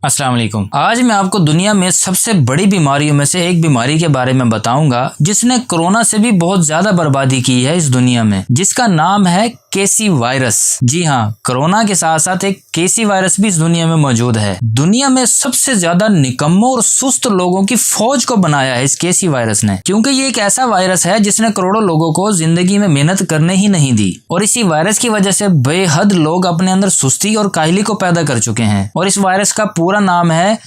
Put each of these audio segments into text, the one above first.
अस्सलाम वालेकुम। आज मैं आपको दुनिया में सबसे बड़ी बीमारियों में से एक बीमारी के बारे में बताऊंगा जिसने कोरोना से भी बहुत ज्यादा बर्बादी की है इस दुनिया में, जिसका नाम है केसी वायरस। जी हाँ, कोरोना के साथ साथ एक केसी वायरस भी इस दुनिया में मौजूद है। दुनिया में सबसे ज्यादा निकम्मों और सुस्त लोगों की फौज को बनाया है इस केसी वायरस ने, क्योंकि ये एक ऐसा वायरस है जिसने करोड़ों लोगों को जिंदगी में मेहनत करने ही नहीं दी, और इसी वायरस की वजह से बेहद लोग अपने अंदर सुस्ती और काहली को पैदा कर चुके हैं। और इस वायरस का पूरा नाम है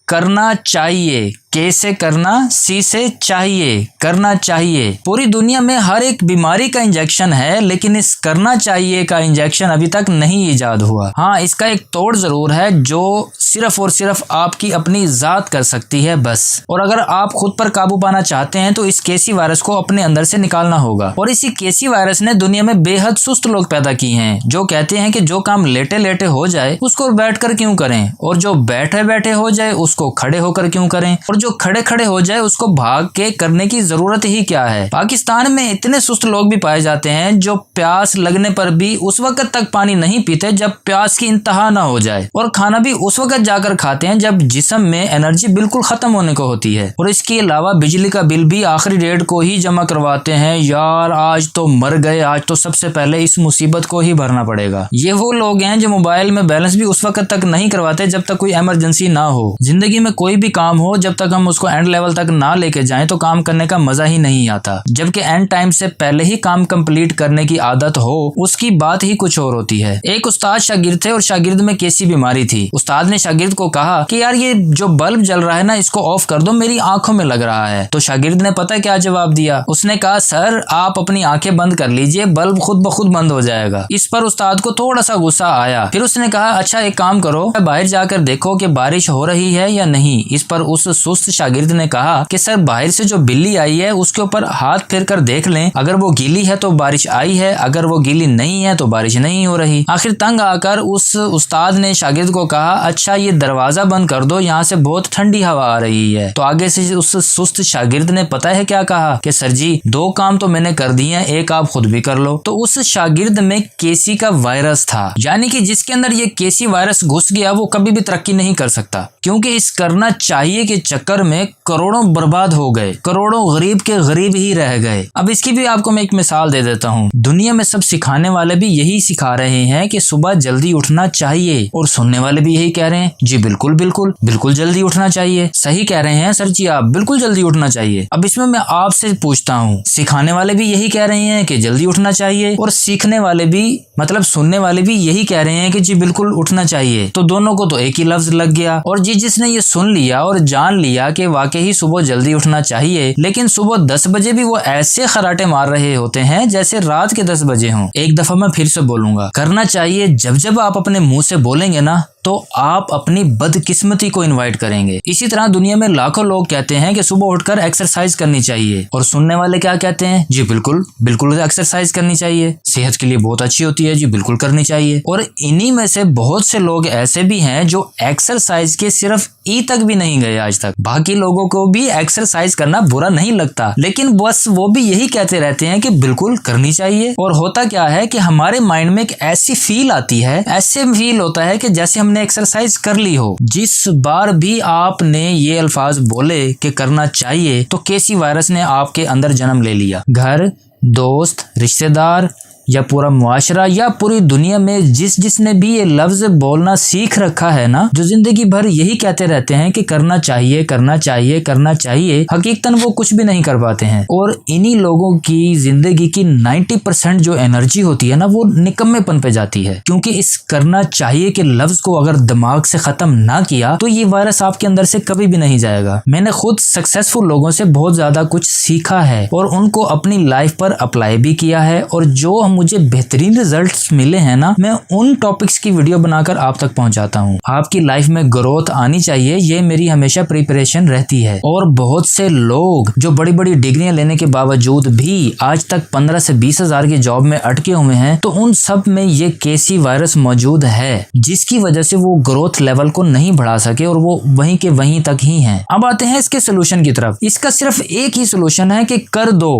करना चाहिए। के से करना, सी से चाहिए, करना चाहिए। पूरी दुनिया में हर एक बीमारी का इंजेक्शन है, लेकिन इस करना चाहिए का इंजेक्शन अभी तक नहीं इजाद हुआ। हाँ, इसका एक तोड़ जरूर है जो सिर्फ और सिर्फ आपकी अपनी जात कर सकती है बस। और अगर आप खुद पर काबू पाना चाहते हैं तो इस केसी वायरस को अपने अंदर से निकालना होगा। और इसी केसी वायरस ने दुनिया में बेहद सुस्त लोग पैदा किए हैं, जो कहते हैं कि जो काम लेटे लेटे हो जाए उसको बैठ कर क्यों करें, और जो बैठे बैठे हो जाए उसको खड़े होकर क्यों करें, और जो खड़े खड़े हो जाए उसको भाग के करने की जरूरत ही क्या है। पाकिस्तान में इतने सुस्त लोग भी पाए जाते हैं जो प्यास लगने पर भी उस वक्त तक पानी नहीं पीते जब प्यास की इंतहा ना हो जाए, और खाना भी उस वक्त जाकर खाते हैं जब जिस्म में एनर्जी बिल्कुल खत्म होने को होती है। और इसके अलावा बिजली का बिल भी आखिरी डेट को ही जमा करवाते हैं। यार आज तो मर गए, आज तो सबसे पहले इस मुसीबत को ही भरना पड़ेगा। ये वो लोग हैं जो मोबाइल में बैलेंस भी उस वक्त तक नहीं करवाते जब तक कोई इमरजेंसी ना हो। जिंदगी में कोई भी काम हो, जब तक हम उसको एंड लेवल तक ना लेके जाएं तो काम करने का मजा ही नहीं आता। जबकि एंड टाइम से पहले ही काम कंप्लीट करने की आदत हो, उसकी बात ही कुछ और होती है। एक उस्ताद शागिर्द थे और शागिर्द में कैसी बीमारी थी। उस्ताद ने शागिर्द को कहा कि यार ये जो बल्ब जल रहा है ना, इसको ऑफ कर दो, मेरी आंखों में लग रहा है। तो शागिर्द ने पता क्या जवाब दिया? उसने कहा सर आप अपनी आंखें बंद कर लीजिए, बल्ब खुद ब खुद बंद हो जाएगा। इस पर उस्ताद को थोड़ा सा गुस्सा आया। फिर उसने कहा अच्छा एक काम करो, बाहर जाकर देखो कि बारिश हो रही है या नहीं। इस पर उस सुस्त शागिर्द ने कहा कि सर बाहर से जो बिल्ली आई है उसके ऊपर हाथ फेर कर देख लें, अगर वो गीली है तो बारिश आई है, अगर वो गीली नहीं है तो बारिश नहीं हो रही। आखिर तंग आकर उस उस्ताद ने शागिर्द को कहा अच्छा ये दरवाजा बंद कर दो, यहाँ से बहुत ठंडी हवा आ रही है। तो आगे से उस सुस्त शागिर्द ने पता है क्या कहा कि सर जी दो काम तो मैंने कर दिए हैं, एक आप खुद भी कर लो। तो उस शागिर्द में केसी का वायरस था, यानी कि जिसके अंदर ये केसी वायरस घुस गया वो कभी भी तरक्की नहीं कर सकता, क्योंकि इस करना चाहिए के चक्कर में करोड़ों बर्बाद हो गए, करोड़ों गरीब के गरीब ही रह गए। अब इसकी भी आपको मैं एक मिसाल दे देता हूँ। दुनिया में सब सिखाने वाले भी यही सिखा रहे हैं कि सुबह जल्दी उठना चाहिए, और सुनने वाले भी यही कह रहे हैं जी बिल्कुल बिल्कुल बिल्कुल जल्दी उठना चाहिए। सही कह रहे हैं सर जी, आप बिल्कुल जल्दी उठना चाहिए। अब इसमें मैं आपसे पूछता हूँ, सिखाने वाले भी यही कह रहे हैं कि जल्दी उठना चाहिए, और सीखने वाले भी मतलब सुनने वाले भी यही कह रहे हैं कि जी बिल्कुल उठना चाहिए। तो दोनों को तो एक ही लफ्ज लग गया, और जिसने ये सुन लिया और जान लिया कि वाकई ही सुबह जल्दी उठना चाहिए, लेकिन सुबह 10 बजे भी वो ऐसे खराटे मार रहे होते हैं जैसे रात के 10 बजे हों। एक दफा मैं फिर से बोलूंगा, करना चाहिए जब जब आप अपने मुंह से बोलेंगे ना तो आप अपनी बदकिस्मती को इनवाइट करेंगे। इसी तरह दुनिया में लाखों लोग कहते हैं कि सुबह उठकर एक्सरसाइज करनी चाहिए, और सुनने वाले क्या कहते हैं जी बिल्कुल बिल्कुल एक्सरसाइज करनी चाहिए, सेहत के लिए बहुत अच्छी होती है जी बिल्कुल करनी चाहिए। और इन्हीं में से बहुत से लोग ऐसे भी हैं जो एक्सरसाइज के सिर्फ ई तक भी नहीं गए आज तक। बाकी लोगों को भी एक्सरसाइज करना बुरा नहीं लगता, लेकिन बस वो भी यही कहते रहते हैं कि बिल्कुल करनी चाहिए। और होता क्या है कि हमारे माइंड में एक ऐसी फील आती है, ऐसे फील होता है कि जैसे हमने एक्सरसाइज कर ली हो। जिस बार भी आपने ये अल्फाज बोले कि करना चाहिए तो केसी वायरस ने आपके अंदर जन्म ले लिया। घर, दोस्त, रिश्तेदार या पूरा मुआशरा या पूरी दुनिया में जिसने भी ये लफ्ज बोलना सीख रखा है ना, जो जिंदगी भर यही कहते रहते हैं कि करना चाहिए करना चाहिए करना चाहिए, हकीकतन वो कुछ भी नहीं कर पाते हैं। और इन्हीं लोगों की जिंदगी की 90% जो एनर्जी होती है ना वो निकम्मेपन पे जाती है, क्योंकि इस करना चाहिए के लफ्ज को अगर दिमाग से खत्म ना किया तो ये वायरस आपके अंदर से कभी भी नहीं जाएगा। मैंने खुद सक्सेसफुल लोगों से बहुत ज्यादा कुछ सीखा है और उनको अपनी लाइफ पर अप्लाई भी किया है, और जो मुझे बेहतरीन रिजल्ट्स मिले हैं ना, मैं उन टॉपिक्स की वीडियो बनाकर आप तक पहुंचाता हूं। आपकी लाइफ में ग्रोथ आनी चाहिए, ये मेरी हमेशा प्रिपरेशन रहती है। और बहुत से लोग जो बड़ी बड़ी डिग्रियां लेने के बावजूद भी आज तक 15 से 20 हजार की जॉब में अटके हुए हैं, तो उन सब में ये केसी वायरस मौजूद है, जिसकी वजह से वो ग्रोथ लेवल को नहीं बढ़ा सके और वो वहीं के वहीं तक ही हैं। अब आते हैं इसके सोल्यूशन की तरफ। इसका सिर्फ एक ही सोल्यूशन है कि कर दो,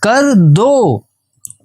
कर दो।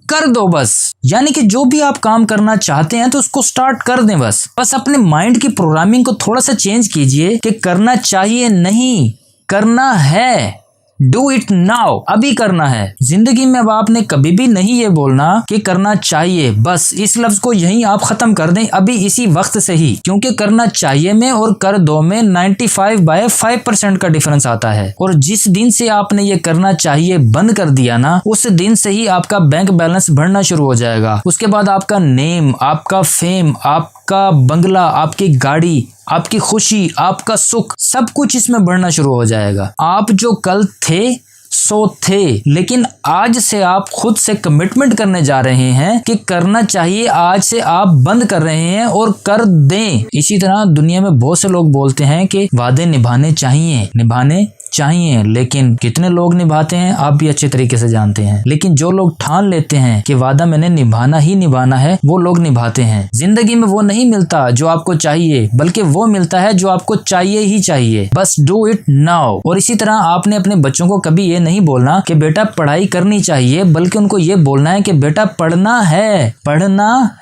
कर दो बस। यानी कि जो भी आप काम करना चाहते हैं तो उसको स्टार्ट कर दें बस अपने माइंड की प्रोग्रामिंग को थोड़ा सा चेंज कीजिए कि करना चाहिए नहीं, करना है। डू इट नाउ, अभी करना है। जिंदगी में अब आपने कभी भी नहीं ये बोलना कि करना चाहिए, बस इस लफ्ज को यहीं आप खत्म कर दें अभी इसी वक्त से ही, क्योंकि करना चाहिए में और कर दो में 95/5% का डिफरेंस आता है। और जिस दिन से आपने ये करना चाहिए बंद कर दिया ना, उस दिन से ही आपका बैंक बैलेंस बढ़ना शुरू हो जाएगा। उसके बाद आपका नेम, आपका फेम, आपका बंगला, आपकी गाड़ी, आपकी खुशी, आपका सुख, सब कुछ इसमें बढ़ना शुरू हो जाएगा। आप जो कल थे सो थे, लेकिन आज से आप खुद से कमिटमेंट करने जा रहे हैं कि करना चाहिए। आज से आप बंद कर रहे हैं और कर दें। इसी तरह दुनिया में बहुत से लोग बोलते हैं कि वादे निभाने चाहिए, लेकिन कितने लोग निभाते हैं आप भी अच्छे तरीके से जानते हैं। लेकिन जो लोग ठान लेते हैं कि वादा मैंने निभाना ही निभाना है, वो लोग निभाते हैं। जिंदगी में वो नहीं मिलता जो आपको चाहिए, बल्कि वो मिलता है जो आपको चाहिए ही चाहिए। बस डू इट नाउ। और इसी तरह आपने अपने बच्चों को कभी ये नहीं बोलना कि बेटा पढ़ाई करनी चाहिए, बल्कि उनको ये बोलना है कि बेटा पढ़ना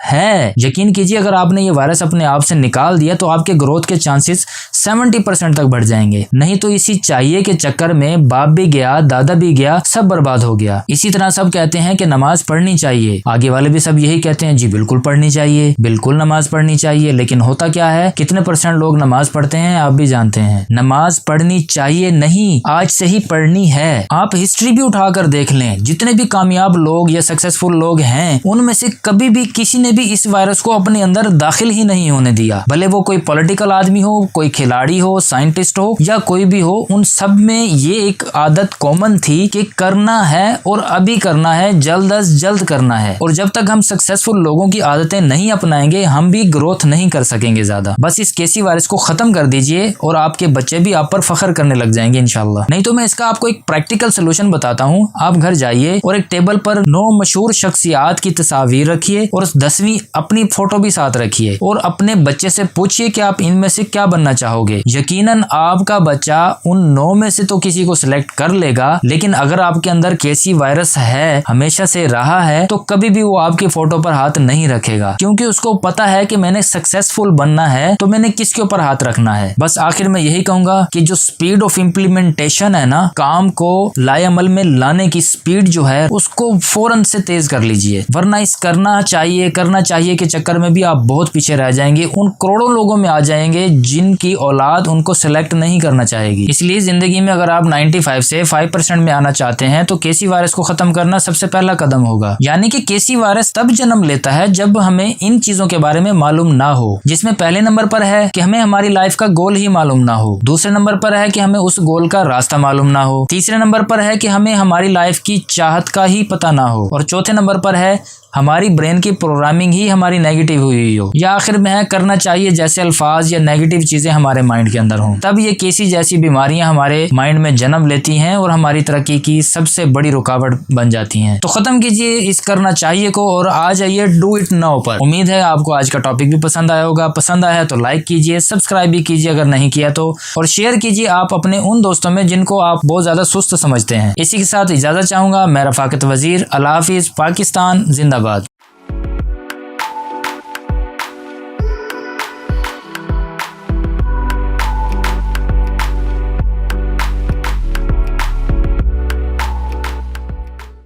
है। यकीन कीजिए, अगर आपने ये वायरस अपने आप से निकाल दिया तो आपके ग्रोथ के चांसेस 70% तक बढ़ जाएंगे। नहीं तो इसी चाहिए के चक्कर में बाप भी गया, दादा भी गया, सब बर्बाद हो गया। इसी तरह सब कहते हैं कि नमाज पढ़नी चाहिए, आगे वाले भी सब यही कहते हैं, जी बिल्कुल पढ़नी चाहिए, बिल्कुल नमाज पढ़नी चाहिए। लेकिन होता क्या है, कितने % लोग नमाज पढ़ते हैं आप भी जानते हैं। नमाज पढ़नी चाहिए नहीं, आज से ही पढ़नी है। आप हिस्ट्री भी उठाकर देख लें, जितने भी कामयाब लोग या सक्सेसफुल लोग हैं, उनमें से कभी भी किसी ने भी इस वायरस को अपने अंदर दाखिल ही नहीं होने दिया। भले वो कोई पॉलिटिकल आदमी हो, कोई खिलाड़ी हो, साइंटिस्ट हो या कोई भी हो, उन सब में ये एक आदत कॉमन थी कि करना है और अभी करना है, जल्द अज जल्द करना है। और जब तक हम सक्सेसफुल लोगों की आदतें नहीं अपनाएंगे, हम भी ग्रोथ नहीं कर सकेंगे ज्यादा। बस इस केसी वायरस को खत्म कर दीजिए और आपके बच्चे भी आप पर फख्र करने लग जाएंगे इंशाल्लाह। नहीं तो मैं इसका आपको एक प्रैक्टिकल सोल्यूशन बताता हूँ। आप घर जाइए और एक टेबल पर 9 मशहूर शख्सियात की तस्वीर रखिए और 10वीं अपनी फोटो भी साथ रखिए और अपने बच्चे से पूछिए कि आप इनमें से क्या बनना चाहोगे। यकीनन आपका बच्चा उन 9 में से तो किसी को सिलेक्ट कर लेगा, लेकिन अगर आपके अंदर केसी वायरस है, हमेशा से रहा है, तो कभी भी वो आपकी फोटो पर हाथ नहीं रखेगा, क्योंकि उसको पता है कि मैंने सक्सेसफुल बनना है तो मैंने किसके ऊपर हाथ रखना है। बस आखिर में यही कहूंगा कि जो स्पीड ऑफ इम्प्लीमेंटेशन है ना, काम को लाए अमल में लाने की स्पीड जो है, उसको फौरन से तेज कर लीजिए, वरना इस करना चाहिए के चक्कर में भी आप बहुत पीछे रह जाएंगे। उन करोड़ों लोगों में आ जाएंगे जिनकी औलाद उनको सिलेक्ट नहीं करना चाहेगी। इसलिए जिंदगी में अगर आप 95 से 5% में आना चाहते हैं तो केसी वायरस को खत्म करना सबसे पहला कदम होगा। यानी कि केसी वायरस तब जन्म लेता है जब हमें इन चीजों के बारे में मालूम ना हो, जिसमें पहले नंबर पर है कि हमें हमारी लाइफ का गोल ही मालूम ना हो, दूसरे नंबर पर है कि हमें उस गोल का रास्ता मालूम ना हो, तीसरे नंबर पर है कि हमें हमारी लाइफ की चाहत का ही पता ना हो, और चौथे नंबर पर है हमारी ब्रेन की प्रोग्रामिंग ही हमारी नेगेटिव हुई हो, या आखिर में है करना चाहिए जैसे अल्फाज या नेगेटिव चीजें हमारे माइंड के अंदर हों। तब ये केसी जैसी बीमारियां हमारे माइंड में जन्म लेती हैं और हमारी तरक्की की सबसे बड़ी रुकावट बन जाती हैं। तो खत्म कीजिए इस करना चाहिए को और आ जाइए डू इट नाउ पर। उम्मीद है आपको आज का टॉपिक भी पसंद आया होगा। पसंद आया तो लाइक कीजिए, सब्सक्राइब भी कीजिए अगर नहीं किया तो, और शेयर कीजिए आप अपने उन दोस्तों में जिनको आप बहुत ज्यादा सुस्त समझते हैं। इसी के साथ इजाजत चाहूंगा। मैं रफाकत वजीर। अल्लाह हाफिज। पाकिस्तान जिंदाबाद।